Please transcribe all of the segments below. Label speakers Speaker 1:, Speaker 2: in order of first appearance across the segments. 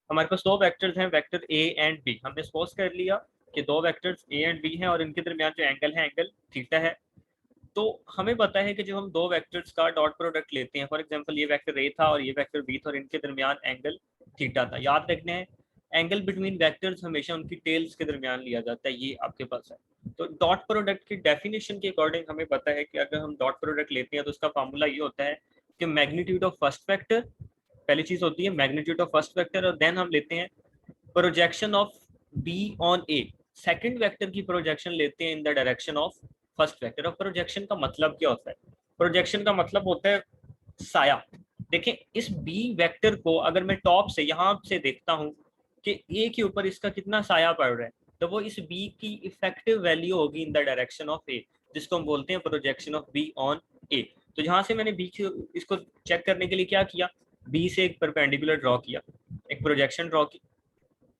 Speaker 1: हमारे पास दो वेक्टर्स हैं, वेक्टर ए एंड बी। हमने सपोज कर लिया कि दो वेक्टर्स ए एंड बी हैं और इनके दरमियान जो एंगल है एंगल थीटा है। तो हमें पता है कि जब हम दो वेक्टर्स का डॉट प्रोडक्ट लेते हैं, फॉर एग्जांपल ये वेक्टर ए था और ये वेक्टर बी था और इनके दरमियान एंगल थीटा था। याद रखना है एंगल बिटवीन वेक्टर्स हमेशा उनकी टेल्स के दरमियान लिया जाता है, ये आपके पास है। तो डॉट प्रोडक्ट की डेफिनेशन के अकॉर्डिंग हमें पता है कि अगर हम डॉट प्रोडक्ट लेते हैं तो उसका फार्मूला ये होता है कि मैग्नीट्यूड ऑफ फर्स्ट वेक्टर, पहली चीज होती है मैग्नीट्यूड ऑफ फर्स्ट वेक्टर, और देन हम लेते हैं projection of B on A, second vector की प्रोजेक्शन लेते हैं in the direction of first vector. और प्रोजेक्शन का मतलब क्या होता है? प्रोजेक्शन का मतलब होता है साया। देखें इस बी वेक्टर को अगर मैं टॉप से यहां से देखता हूं कि ए के ऊपर इसका कितना साया पड़ रहा है, तो वो इस बी की इफेक्टिव वैल्यू होगी इन द डायरेक्शन ऑफ ए, जिसको हम बोलते हैं projection of B on A. तो जहां से मैंने बी इसको चेक करने के लिए क्या किया, बी से एक परपेंडिकुलर ड्रॉ किया, एक प्रोजेक्शन ड्रॉ की।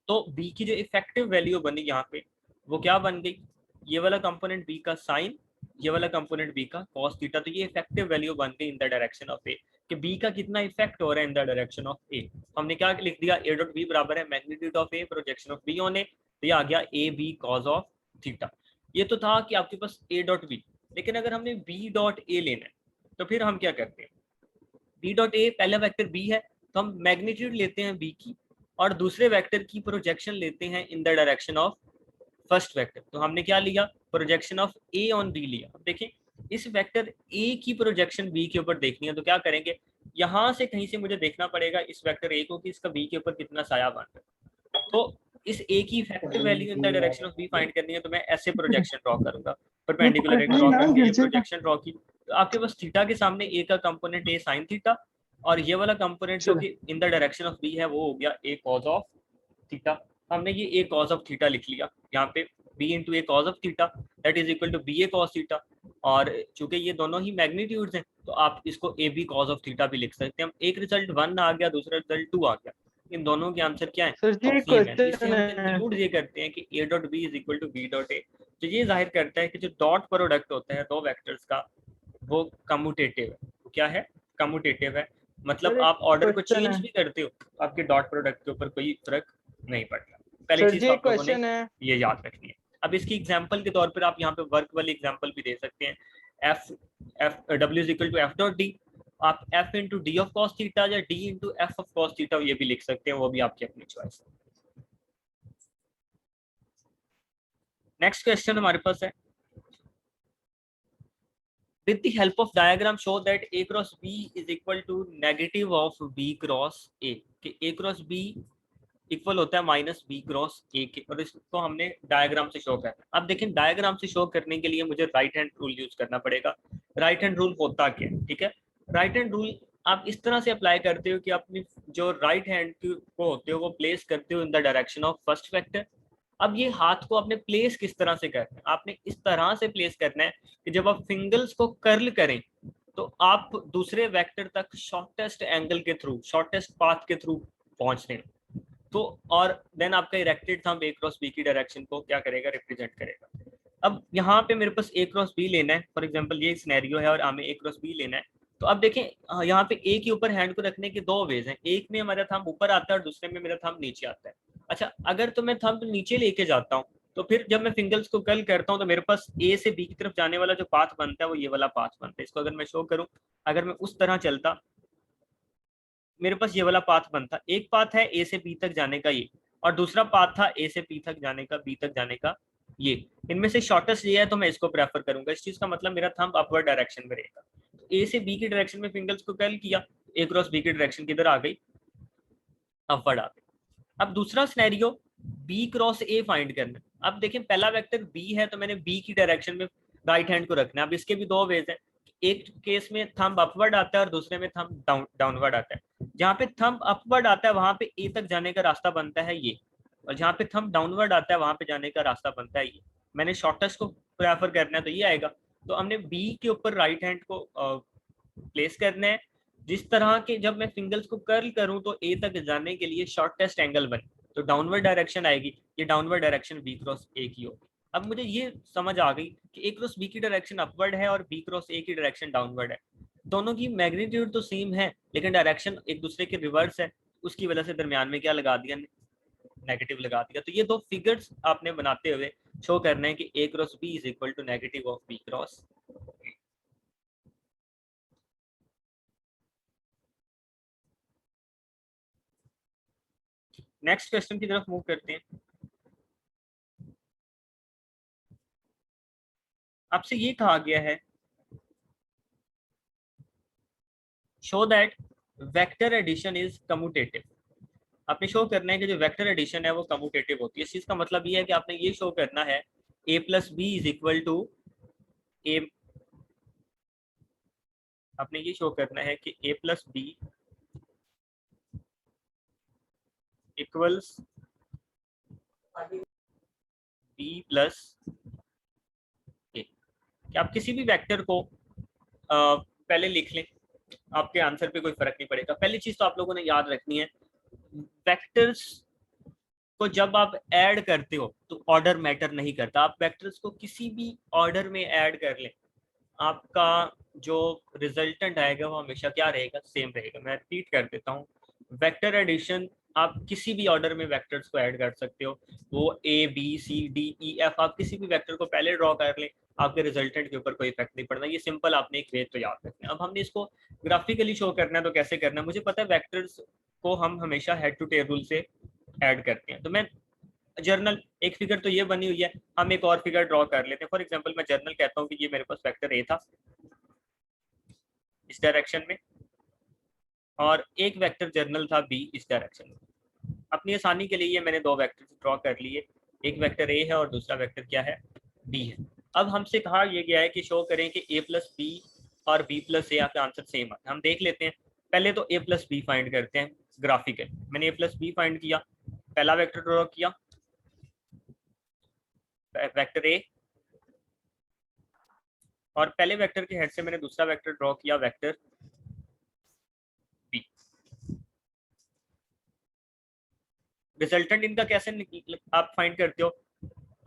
Speaker 1: तो बी की जो इफेक्टिव वैल्यू बनी यहाँ पे वो क्या बन गई, ये वाला कंपोनेंट बी का साइन, ये वाला कंपोनेंट बी का कॉस थीटा। तो ये इफेक्टिव वैल्यू बन गई in the direction of A, कि बी का कितना इफेक्ट हो रहा है in the direction of A. हमने क्या लिख दिया, ए डॉट बी बराबर है magnitude of A projection of B on A, तो ये आ गया A B cos of theta. ये तो था कि आपके पास ए डॉट बी, लेकिन अगर हमने बी डॉट ए लेना है तो फिर हम क्या करते हैं, बी डॉट ए पहला वेक्टर बी है तो हम मैग्नीट्यूड लेते हैं बी की और दूसरे वेक्टर की प्रोजेक्शन लेते हैं in the direction of first vector. तो हमने क्या लिया, projection of A on B लिया। अब देखिए इस वेक्टर ए की प्रोजेक्शन बी के ऊपर देखनी है तो क्या करेंगे, यहां से कहीं से मुझे देखना पड़ेगा इस वेक्टर ए को कि इसका बी के ऊपर कितना साया बन रहा है। तो इस ए की effective value in the direction of B find करनी है, तो मैं ऐसे प्रोजेक्शन ड्रॉ करूंगा, परपेंडिकुलर एक ड्रॉ करके ये प्रोजेक्शन ड्रॉ की। तो आपके पास थीटा के सामने ए का कंपोनेंट ए साइन थीटा, और ये वाला कंपोनेंट जो कि in the direction of B है वो हो गया ए कॉज ऑफ थीटा। हमने ये ए कॉज ऑफ थीटा लिख लिया यहाँ पे, B into A cos of theta that is equal to B A cos theta. और चूंकि ये दोनों ही मैग्नीट्यूड्स हैं तो आप इसको A B cos of theta भी लिख सकते हैं। एक रिजल्ट 1 आ गया, दूसरा रिजल्ट 2 आ गया, इन दोनों के आंसर क्या है,
Speaker 2: सर जी एक
Speaker 1: सेम है। तो इससे
Speaker 2: क्वेश्चन
Speaker 1: हम
Speaker 2: है।
Speaker 1: कंक्लूड ये करते हैं कि A dot B is equal to B dot A. तो ये जाहिर करता है कि जो डॉट प्रोडक्ट होता है दो वेक्टर्स का वो कम्यूटेटिव है। वो क्या है, कम्यूटेटिव है, मतलब
Speaker 2: सर एक
Speaker 1: आप ऑर्डर को
Speaker 2: क्वेश्चन
Speaker 1: चेंज
Speaker 2: है।
Speaker 1: भी करते हो आपके डॉट प्रोडक्ट के ऊपर कोई फर्क नहीं पड़ता। पहली
Speaker 2: सर
Speaker 1: चीज
Speaker 2: जी
Speaker 1: तो
Speaker 2: एक
Speaker 1: आप लोगों ने
Speaker 2: क्वेश्चन है।
Speaker 1: ये याद रखनी है। अब इसकी एग्जांपल के तौर पर आप यहाँ पे वर्क वाली एग्जांपल भी दे सकते हैं, F F W is equal to F dot D. आप F into D of cos theta या D into F of cos theta ये भी लिख सकते हैं, वो भी आपकी अपनी चॉइस है। नेक्स्ट क्वेश्चन हमारे पास है, with the help of diagram show that a cross b is equal to negative of b cross a, कि a cross b इक्वल होता है माइनस बी क्रॉस ए के, और इसको हमने डायग्राम से शो करना है। अब देखें डायग्राम से शो करने के लिए मुझे राइट हैंड रूल यूज करना पड़ेगा। राइट हैंड रूल होता क्या है, ठीक है, राइट हैंड रूल आप इस तरह से अप्लाई करते हो कि अपनी जो राइट हैंड को होते हो वो प्लेस करते हो इन the direction of first vector. अब ये हाथ को आपने प्लेस किस तरह से करना है, आपने इस तरह से प्लेस करना है कि जब आप फिंगर्स को कर्ल करें तो आप दूसरे वेक्टर तक शॉर्टेस्ट एंगल के थ्रू, शॉर्टेस्ट पाथ के थ्रू पहुंच रहे हैं। तो और देन आपका इरेक्टेड थंब ए क्रॉस बी की डायरेक्शन को क्या करेगा, रिप्रेजेंट करेगा। अब यहाँ पे मेरे पास ए क्रॉस बी लेना है, फॉर एग्जांपल ये सिनेरियो है और हमें ए क्रॉस बी लेना है। तो अब देखें यहाँ पे ए के ऊपर हैंड को रखने के दो वेज हैं, एक में हमारा थंब ऊपर आता है और दूसरे में मेरा थंब नीचे आता है। अच्छा अगर तो मैं थंब नीचे लेके जाता हूँ तो फिर जब मैं फिंगर्स को कर्ल करता हूँ तो मेरे पास ए से बी की तरफ जाने वाला जो पाथ बनता है वो ये वाला पाथ बनता है। इसको अगर मैं शो करूँ, अगर मैं उस तरह चलता मेरे पास ये वाला पाथ बनता, एक पाथ है ए से बी तक जाने का ये, और दूसरा पाथ था ए से बी तक जाने का, बी तक जाने का ये। इनमें से शॉर्टेस्ट ये है तो मैं इसको प्रेफर करूंगा। इस चीज का मतलब मेरा थंब अपवर्ड डायरेक्शन में रहेगा। तो ए से बी की डायरेक्शन में फिंगर्स को कर्ल किया, ए क्रॉस बी की डायरेक्शन किधर आ गई, अपवर्ड आ गई। अब दूसरा scenario B cross A find करना। अब देखें पहला वेक्टर बी है तो मैंने बी की डायरेक्शन में राइट हैंड को रखना है। अब इसके भी दो वेज हैं, एक केस में थंब अपवर्ड आता है और दूसरे में थंब डाउनवर्ड आता है। जहाँ पे थंब अपवर्ड आता है वहां पे ए तक जाने का रास्ता बनता है ये, और जहाँ पे थंब डाउनवर्ड आता है वहां पे जाने का रास्ता बनता है ये। मैंने शॉर्टेस्ट को प्रेफर करना है तो ये आएगा। तो हमने बी के ऊपर राइट हैंड को प्लेस करना है जिस तरह के जब मैं फिंगर्स को कर्ल करूं तो ए तक जाने के लिए शॉर्टेस्ट एंगल बने, तो डाउनवर्ड डायरेक्शन आएगी, ये downward direction B cross A की होगी। अब मुझे ये समझ आ गई कि ए क्रॉस बी की डायरेक्शन अपवर्ड है और बी क्रॉस ए की डायरेक्शन डाउनवर्ड है। दोनों की मैग्नीट्यूड तो सेम है लेकिन डायरेक्शन एक दूसरे के रिवर्स है। उसकी वजह से दरमियान में क्या लगा दिया, नेगेटिव लगा दिया। तो ये दो फिगर्स आपने बनाते हुए शो करना है कि a cross b is equal to negative of b cross. Next question की तरफ मूव करते हैं। आपसे ये कहा गया है show that vector addition is commutative. आपने शो करना है कि जो वेक्टर एडिशन है वो कम्यूटेटिव होती है। इस चीज का मतलब ये है कि आपने ये शो करना है a plus B is equal to A, आपने ये शो करना है कि a plus B equals b plus A. कि आप किसी भी वेक्टर को पहले लिख लें, आपके आंसर पे कोई फर्क नहीं पड़ेगा। पहली चीज तो आप लोगों ने याद रखनी है, वेक्टर्स को जब आप ऐड करते हो तो ऑर्डर मैटर नहीं करता। आप वेक्टर्स को किसी भी ऑर्डर में ऐड कर लें, आपका जो रिजल्टेंट आएगा वो हमेशा क्या रहेगा, सेम रहेगा। मैं रिपीट कर देता हूँ, वेक्टर एडिशन आप किसी भी ऑर्डर में वेक्टर्स को ऐड कर सकते हो। वो A B C D E F, आप किसी भी वेक्टर को पहले ड्रॉ कर लें, आपके रिजल्टेंट के ऊपर कोई इफेक्ट नहीं पड़ना। ये सिंपल आपने एक वे तो याद रखना है। अब हमने इसको ग्राफिकली शो करना है, तो कैसे करना है, मुझे पता है वेक्टर्स को हम हमेशा हेड टू टेल रूल से ऐड करते हैं। तो मैं जर्नल, एक फिगर तो ये बनी हुई है, हम एक और फिगर ड्रॉ कर लेते हैं। फॉर एग्जांपल मैं जर्नल कहता हूँ कि ये मेरे पास वेक्टर ए था इस डायरेक्शन में, और एक वेक्टर जर्नल था बी इस डायरेक्शन में। अपनी आसानी के लिए ये मैंने दो वेक्टर ड्रॉ कर लिए, एक वेक्टर ए है और दूसरा वेक्टर क्या है, बी है। अब हमसे कहा यह गया है कि शो करें कि ए प्लस बी और बी प्लस ए, आपका आंसर सेम है। हम देख लेते हैं, पहले तो ए प्लस बी फाइंड करते हैं ग्राफिकल। मैंने ए प्लस बी फाइंड किया, पहला वेक्टर ड्रॉ किया वेक्टर ए, और पहले वेक्टर के हेड से मैंने दूसरा वेक्टर ड्रॉ किया वेक्टर बी। रिजल्टेंट इनका कैसे आप फाइंड करते हो,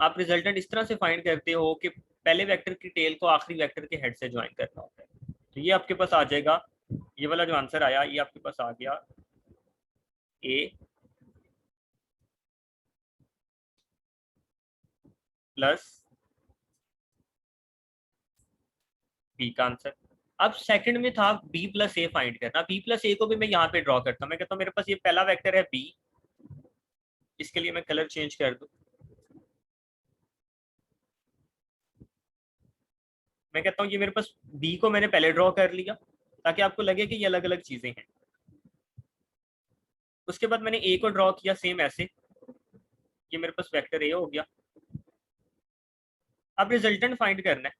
Speaker 1: आप रिजल्टेंट इस तरह से फाइंड करते हो कि पहले वेक्टर की टेल को आखिरी वेक्टर के हेड से ज्वाइन करना होता है। तो ये आपके पास आ जाएगा, ये वाला जो आंसर आया ये आपके पास आ गया ए प्लस बी का आंसर। अब सेकंड में था बी प्लस ए फाइंड करना। बी प्लस ए को भी मैं यहाँ पे ड्रॉ करता हूँ। मैं कहता हूँ मेरे पास ये पहला वेक्टर है बी, इसके लिए मैं कलर चेंज कर दूं। मैं कहता हूँ ये मेरे पास बी को मैंने पहले ड्रॉ कर लिया ताकि आपको लगे कि ये अलग अलग चीजें हैं। उसके बाद मैंने ए को ड्रॉ किया सेम ऐसे, ये मेरे पास वेक्टर ए हो गया। अब रिजल्टेंट फाइंड करना है,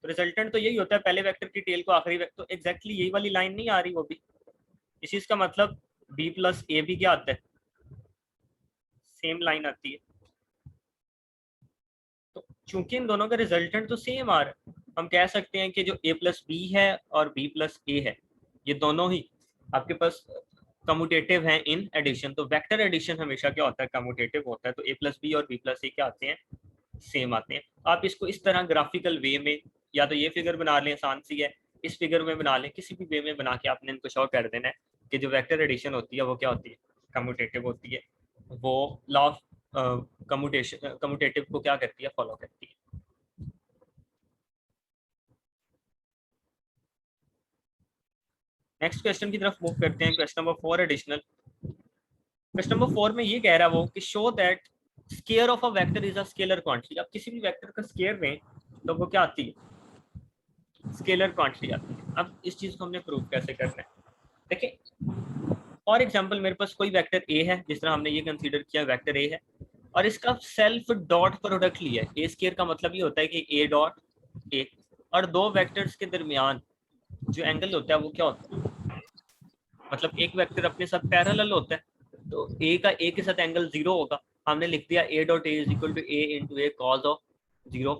Speaker 1: तो रिजल्टेंट तो यही होता है पहले वेक्टर की टेल को आखिरी वेक्टर, तो एग्जैक्टली यही वाली लाइन नहीं आ रही वो भी। इस चीज का मतलब बी प्लस ए भी क्या आता है, सेम लाइन आती है। तो चूंकि इन दोनों का रिजल्टेंट तो सेम आ रहा है, हम कह सकते हैं कि जो ए प्लस बी है और बी प्लस ए है, ये दोनों ही आपके पास कम्यूटेटिव हैं इन एडिशन। तो वेक्टर एडिशन हमेशा क्या होता है, कम्यूटेटिव होता है। तो ए प्लस बी और बी प्लस ए क्या आते हैं, सेम आते हैं। आप इसको इस तरह ग्राफिकल वे में, या तो ये फिगर बना लें, आसान सी है, इस फिगर में बना लें, किसी भी वे में बना के आपने इनको शो कर देना है कि जो वेक्टर एडिशन होती है वो क्या होती है, कम्यूटेटिव होती है। वो लॉ ऑफ कम्यूटेटिव को क्या करती है, फॉलो करती है। नेक्स्ट क्वेश्चन की तरफ मूव करते हैं, question number 4 additional. Question number 4 में ये कह रहा है वो कि show that square of a vector is a scalar quantity. आप किसी भी वेक्टर का स्केयर में तो वो क्या आती है, स्केलर क्वांटिटी आती है। अब इस चीज को हमने प्रूव कैसे करना है, देखिए फॉर एग्जांपल मेरे पास कोई वेक्टर ए है, जिस तरह हमने ये कंसीडर किया वेक्टर ए है, और इसका सेल्फ डॉट प्रोडक्ट लिया है। ए स्केयर का मतलब ये होता है कि ए डॉट ए, और दो वेक्टर्स के दरमियान जो एंगल होता है वो क्या होता है, मतलब एक वेक्टर अपने साथ पैरेलल होता है, तो ए का ए के साथ एंगल 0 होगा। हमने लिख दिया ए dot a is equal to a into A cos of 0।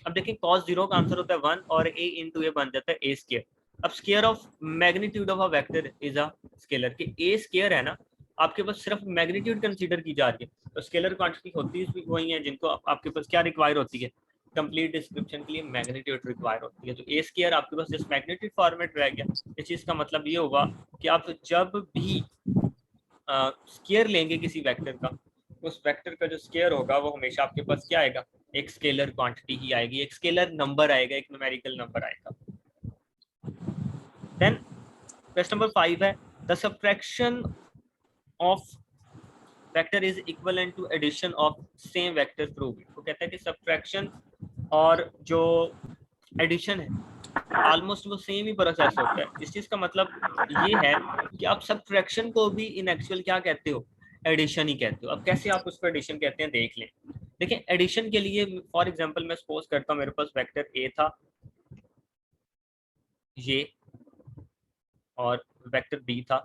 Speaker 1: अब देखिए कॉस 0 का आंसर होता है 1 और ए इंटू ए बन जाता है ए स्केयर। अब square of magnitude of a vector is a scalar, कि ए स्केयर है ना, आपके पास सिर्फ मैग्नीट्यूड कंसीडर की जा रही है। तो स्केलर क्वांटिटी होती है वही है जिनको आपके पास क्या रिक्वायर होती है, कंप्लीट डिस्क्रिप्शन के लिए मैग्नीट्यूड रिक्वायर होती है। तो ए स्केयर आपके पास जस्ट मैग्नीट्यूड फॉर्मेट रह गया। इस चीज का मतलब ये होगा कि आप जब भी स्केयर लेंगे किसी वेक्टर का, उस वेक्टर का जो स्केयर होगा वो हमेशा आपके पास क्या आएगा, एक स्केलर क्वांटिटी ही आएगी, एक स्केलर नंबर आएगा, एक न्यूमेरिकल नंबर आएगा। देन क्वेश्चन नंबर 5 है the subtraction of vector is equivalent to addition of same vector prove. वो कहता है कि सब्ट्रैक्शन और जो एडिशन है ऑलमोस्ट वो सेम ही प्रोसेस होता है। इस चीज का मतलब ये है कि आप सब्ट्रैक्शन को भी इन एक्चुअल क्या कहते हो, एडिशन ही कहते हो। अब कैसे आप उसको एडिशन कहते हैं देख लें। देखिए एडिशन के लिए फॉर एग्जांपल मैं सपोज करता हूँ मेरे पास वेक्टर ए था ये, और वेक्टर बी था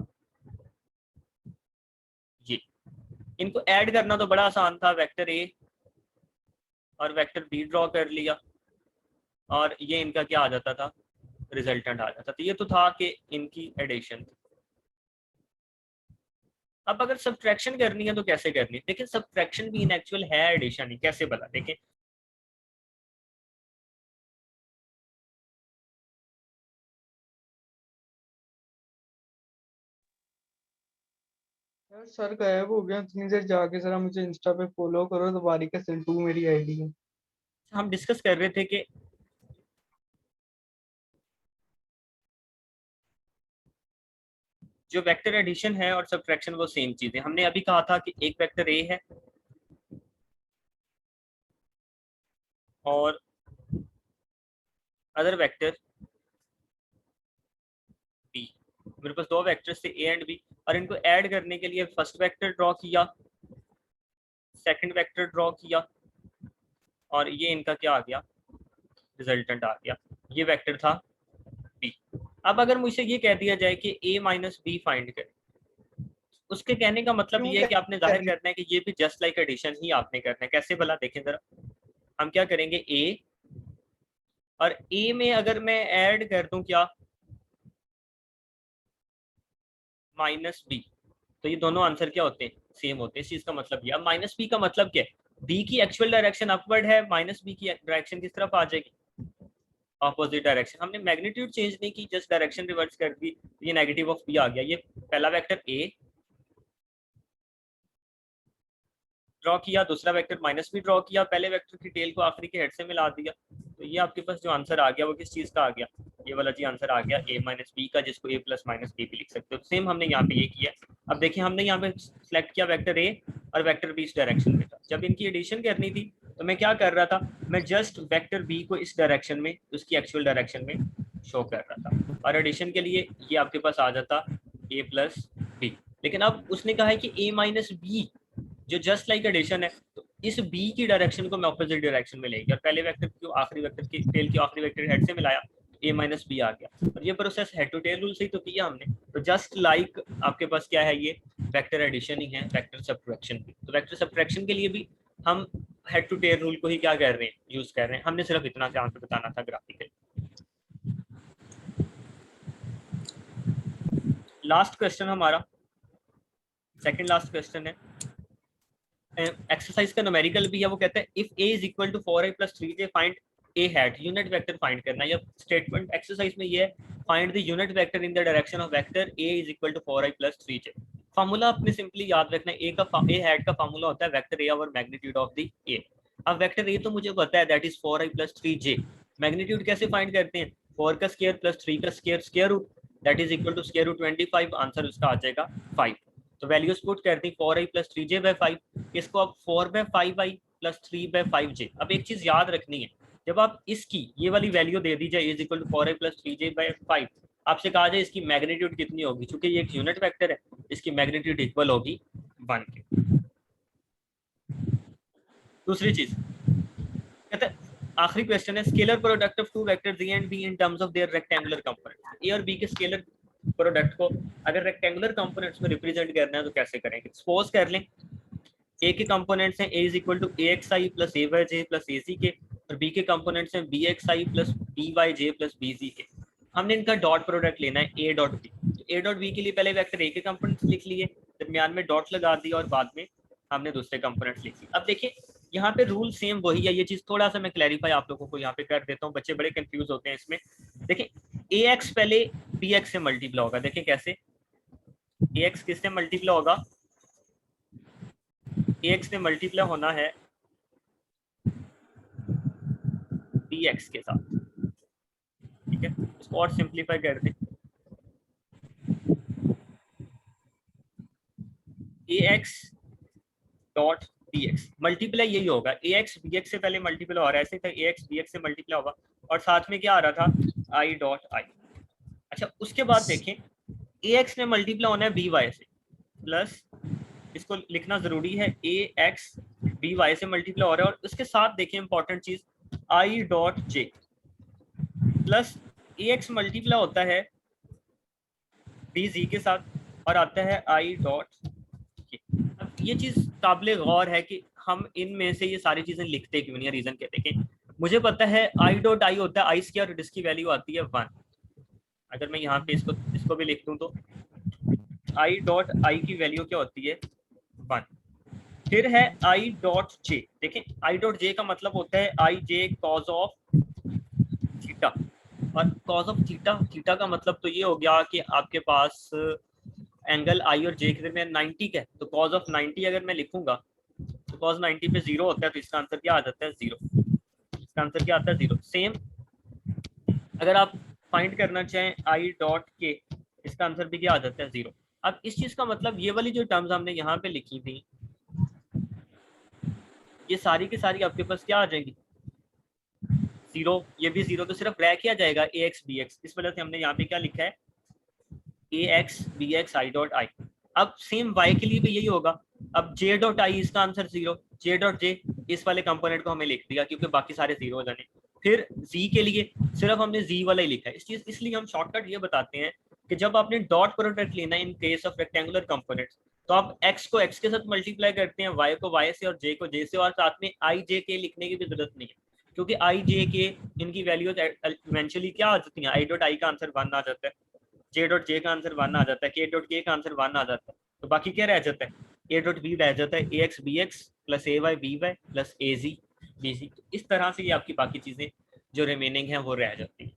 Speaker 1: ये। इनको ऐड करना तो बड़ा आसान था, वेक्टर ए और वेक्टर बी ड्रॉ कर लिया और ये इनका क्या आ जाता था, रिजल्टेंट आ जाता। तो ये तो था कि इनकी एडिशन थी। अब अगर सब्ट्रैक्शन करनी है तो कैसे करनी है, लेकिन सब्ट्रैक्शन भी इन एक्चुअल है एडिशन ही, कैसे बता देखें।
Speaker 2: यार सर गायब हो गया इतनी देर, जाके जरा मुझे इंस्टा पे फॉलो करो, दोबारी का सिल्टू मेरी आईडी है।
Speaker 1: हम डिस्कस कर रहे थे कि जो वेक्टर एडिशन है और सब्ट्रैक्शन वो सेम चीज है। हमने अभी कहा था कि एक वेक्टर ए है और अदर वेक्टर बी। मेरे पास दो वेक्टर्स थे ए एंड बी और इनको ऐड करने के लिए फर्स्ट वेक्टर ड्रॉ किया, सेकंड वेक्टर ड्रॉ किया और ये इनका क्या आ गया, रिजल्टेंट आ गया। ये वेक्टर था बी। अब अगर मुझसे ये कह दिया जाए कि ए माइनस बी फाइंड करें, उसके कहने का मतलब
Speaker 2: क्यों
Speaker 1: ये है कि आपने जाहिर
Speaker 2: करनी?
Speaker 1: करना है कि ये भी जस्ट लाइक एडिशन ही आपने करना है। कैसे भला देखें जरा। हम क्या करेंगे, ए और ए में अगर मैं ऐड कर दूं क्या, माइनस बी, तो ये दोनों आंसर क्या होते हैं, सेम होते हैं। इस चीज का मतलब ये। अब माइनस बी का मतलब क्या है, बी की एक्चुअल डायरेक्शन अपवर्ड है, माइनस बी की डायरेक्शन किस तरफ आ जाएगी, ऑपोजिट डायरेक्शन। हमने मैग्नीट्यूड चेंज नहीं की, जस्ट डायरेक्शन रिवर्स कर दी, ये नेगेटिव ऑफ बी आ गया। ये पहला वेक्टर ए ड्रॉ किया, दूसरा वेक्टर माइनस बी ड्रॉ किया, पहले वेक्टर की टेल को आखिरी के हेड से मिला दिया। तो ये आपके पास जो आंसर आ गया वो किस चीज का आ गया, ये वाला जी आंसर आ गया ए माइनस बी का, जिसको ए प्लस माइनस बी भी लिख सकते हो। सेम हमने यहाँ पे ये किया। अब देखिए हमने यहाँ पे सिलेक्ट किया वेक्टर ए और वेक्टर बी इस डायरेक्शन में था। जब इनकी एडिशन करनी थी तो मैं क्या कर रहा था, मैं जस्ट वेक्टर बी को इस डायरेक्शन में, उसकी एक्चुअल डायरेक्शन में शो कर रहा था और एडिशन के लिए ये आपके पास आ जाता ए प्लस बी। लेकिन अब उसने कहा है कि ए माइनस बी जो जस्ट लाइक एडिशन है, तो इस बी की डायरेक्शन को मैं ऑपोजिट डायरेक्शन में लेके और पहले वेक्टर को आखिरी वेक्टर की टेल की आखिरी वेक्टर हेड से मिलाया, ए माइनस बी आ गया। और ये process head to tail rule से ही तो किया हमने। तो जस्ट लाइक आपके पास क्या है, ये वेक्टर एडिशन ही है, वेक्टर सब्ट्रैक्शन भी। तो वेक्टर सब्ट्रैक्शन के लिए भी हम हेड टू टेल रूल को ही क्या कर रहे हैं, यूज कर रहे हैं। हमने सिर्फ इतना ध्यान से बताना था ग्राफिकली। लास्ट क्वेश्चन हमारा, सेकंड लास्ट क्वेश्चन है, एक्सरसाइज का न्यूमेरिकल भी है। वो कहता है if a is equal to 4i plus 3j find a hat, unit vector find करना है। या स्टेटमेंट एक्सरसाइज में ये है, find the unit vector in the direction of vector a is equal to 4i plus 3j। Formula आपने simply याद रखना है, a हैट का फार्मूला होता है vector a over magnitude of the a। अब वेक्टर a तो मुझे पता है that is 4i plus 3j। Magnitude कैसे फाइंड करते हैं, 4 का स्क्वायर प्लस 3 का square, square root, that is equal to square root 25। Answer उसका आ जाएगा 5। तो वैल्यूज पुट करते हैं 4i प्लस 3j बाई 5, इसको अब 4/5i प्लस 3/5j। अब एक चीज याद रखनी है, जब आप इसकी ये वाली वैल्यू दे दी जाए is equal to 4i plus 3j by 5, आपसे कहा जाए इसकी मैग्नीट्यूड कितनी होगी, क्योंकि ये एक यूनिट वेक्टर है, इसकी मैग्नीट्यूड इक्वल होगी 1 के। दूसरी चीज कहते हैं, आखिरी क्वेश्चन है, scalar product of two vectors A and B in terms of their rectangular components. A और बी के स्केलर प्रोडक्ट को अगर रेक्टेंगुलर कंपोनेंट्स में रिप्रेजेंट करना है तो कैसे करेंगे। सपोज कर लें ए के कंपोनेंट्स हैं A is equal to A X I plus A Y J plus A C K, और बी के कंपोनेंट्स हैं B X I plus B Y J plus B G K. हमने इनका डॉट प्रोडक्ट लेना है ए dot B. तो ए dot B के लिए पहले वेक्टर ए के कंपोनेंट्स लिख लिए, दरमियान में डॉट लगा दिया और बाद में हमने दूसरे कंपोनेंट्स लिख लिए। अब देखिए यहाँ पे रूल सेम वही है। ये चीज थोड़ा सा मैं क्लैरिफाई आप लोगों को यहाँ पे कर देता हूँ, बच्चे बड़े कंफ्यूज होते हैं इसमें। देखिए ए एक्स पहले बी एक्स से मल्टीप्लाई होगा। देखिए कैसे, ए एक्स किससे मल्टीप्लाई होगा, ax ने मल्टीप्लाई होना है bx के साथ, ठीक है। इसको और सिंप्लीफाई कर दें, ax डॉट bx मल्टीप्लाई यही होगा, ax bx से पहले मल्टीप्लाई हो रहा है, ऐसे था ax bx से मल्टीप्लाई होगा, और साथ में क्या आ रहा था i डॉट i। अच्छा उसके बाद देखें ax ने मल्टीप्लाई होना है by से, प्लस इसको लिखना जरूरी है ax by से मल्टीप्लाई हो रहा है, और उसके साथ देखें इंपॉर्टेंट चीज i dot j plus ax multiply होता है bz के साथ और आता है i डॉट k। अब ये चीज काबिल गौर है कि हम इनमें से ये सारी चीजें लिखते क्यों नहीं है, रीजन क्या देखें। मुझे पता है i डॉट i होता है आई स्क्वायर और इसकी वैल्यू आती है 1। अगर मैं यहाँ पे इसको भी लिख दूं तो i डॉट i की वैल्यू क्या होती है 1। फिर है i डॉट j, देखें i डॉट j का मतलब होता है i j cause of theta, और कॉज ऑफ थीटा, थीटा का मतलब तो ये हो गया कि आपके पास एंगल i और j के दरमियान 90 का है, तो कॉज ऑफ 90 अगर मैं लिखूंगा तो कॉज 90 पे 0 होता है, तो इसका आंसर क्या आ जाता है 0। इसका आंसर क्या आता है 0। सेम अगर आप फाइंड करना चाहें i डॉट k, इसका आंसर भी क्या आ जाता है 0। अब इस चीज का मतलब ये वाली जो टर्म्स हमने यहाँ पे लिखी थी ये सारी की सारी आपके पास क्या आ जाएगी 0, ये भी 0, तो सिर्फ रह किया जाएगा ax bx। इस वजह से हमने यहाँ पे क्या लिखा है ax bx i dot i। अब सेम y के लिए भी यही होगा। अब j डॉट i इसका आंसर 0, j डॉट j इस वाले कंपोनेंट को हमें लिख दिया क्योंकि बाकी सारे 0 हो जाने। फिर z के लिए सिर्फ हमने z वाला ही लिखा है। इस चीज इसलिए हम शॉर्टकट ये बताते हैं कि जब आपने डॉट प्रोडक्ट लेना है in case of rectangular components, तो आप x को x के साथ मल्टीप्लाई करते हैं, y को y से और j को j से, और साथ में i j k लिखने की भी जरूरत नहीं है क्योंकि i j k इनकी वैल्यूज इवेंचुअली क्या आ जाती हैं, i डॉट i का आंसर 1 आ जाता है, j डॉट j का आंसर 1 आ जाता है, k डॉट k का आंसर 1 आ जाता है, तो बाकी क्या रह जाता है a डॉट b रह जाता है, ax bx plus ay by plus az bc। इस तरह से ये आपकी बाकी चीजें जो रिमेनिंग है वो रह जाती है।